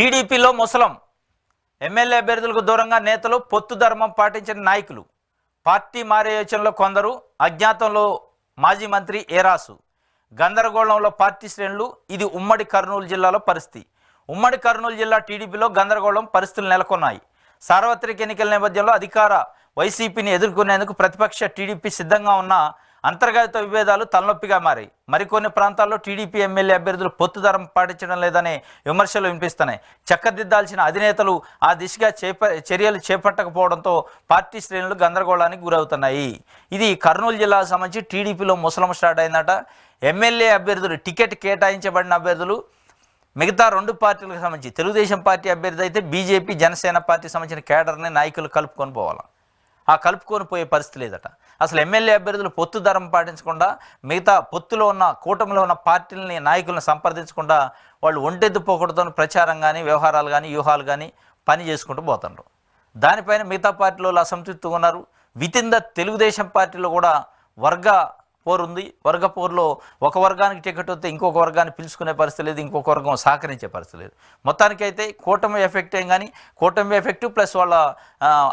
టీడీపీలో ముసలం ఎమ్మెల్యే అభ్యర్థులకు దూరంగా నేతలు పొత్తు ధర్మం పాటించిన నాయకులు పార్టీ మారే యోచనలో కొందరు అజ్ఞాతంలో మాజీ మంత్రి ఏరాసు గందరగోళంలో పార్టీ శ్రేణులు ఇది ఉమ్మడి కర్నూలు జిల్లాలో పరిస్థితి ఉమ్మడి కర్నూలు జిల్లా టీడీపీలో గందరగోళం పరిస్థితులు నెలకొన్నాయి సార్వత్రిక ఎన్నికల నేపథ్యంలో అధికార వైసీపీని ఎదుర్కొనేందుకు ప్రతిపక్ష టీడీపీ సిద్ధంగా ఉన్న అంతర్గత విభేదాలు తలనొప్పిగా మారాయి మరికొన్ని ప్రాంతాల్లో టీడీపీ ఎమ్మెల్యే అభ్యర్థులు పొత్తు ధరం పాటించడం లేదనే విమర్శలు వినిపిస్తున్నాయి చక్కదిద్దాల్సిన అధినేతలు ఆ దిశగా చర్యలు చేపట్టకపోవడంతో పార్టీ శ్రేణులు గందరగోళానికి గురవుతున్నాయి ఇది కర్నూలు జిల్లాకు సంబంధించి టీడీపీలో ముసలం స్టార్ట్ అయిందట ఎమ్మెల్యే అభ్యర్థులు టికెట్ కేటాయించబడిన అభ్యర్థులు మిగతా రెండు పార్టీలకు సంబంధించి తెలుగుదేశం పార్టీ అభ్యర్థి అయితే బీజేపీ జనసేన పార్టీకి సంబంధించిన కేడర్ని నాయకులు కలుపుకొని పోవాలి ఆ కలుపుకొని పోయే పరిస్థితి లేదట అసలు ఎమ్మెల్యే అభ్యర్థులు పొత్తు ధరం పాటించకుండా మిగతా పొత్తులో ఉన్న కూటమిలో ఉన్న పార్టీలని నాయకులను సంప్రదించకుండా వాళ్ళు ఒంటెద్దు పోకూడతో ప్రచారం కానీ వ్యవహారాలు కానీ వ్యూహాలు కానీ పని చేసుకుంటూ పోతున్నారు దానిపైన మిగతా పార్టీలో అసంతృప్తిగా ఉన్నారు వితిన్ ద తెలుగుదేశం పార్టీలో కూడా వర్గ పోరు ఉంది వర్గ పోరులో ఒక వర్గానికి టికెట్ వస్తే ఇంకొక వర్గాన్ని పిలుచుకునే పరిస్థితి లేదు ఇంకొక వర్గం సహకరించే పరిస్థితి లేదు మొత్తానికైతే కూటమి ఎఫెక్ట్ ఏం కానీ కూటమి ఎఫెక్ట్ ప్లస్ వాళ్ళ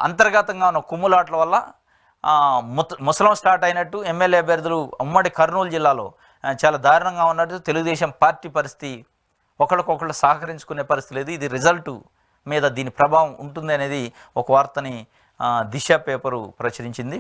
అంతర్గతంగా ఉన్న కుమ్ములాట్ల వల్ల ముసలం స్టార్ట్ అయినట్టు ఎమ్మెల్యే అభ్యర్థులు ఉమ్మడి కర్నూలు జిల్లాలో చాలా దారుణంగా ఉన్నట్టు తెలుగుదేశం పార్టీ పరిస్థితి ఒకళ్ళకొకళ్ళు సహకరించుకునే పరిస్థితి లేదు ఇది రిజల్ట్ మీద దీని ప్రభావం ఉంటుంది అనేది ఒక వార్తని దిశ పేపరు ప్రచురించింది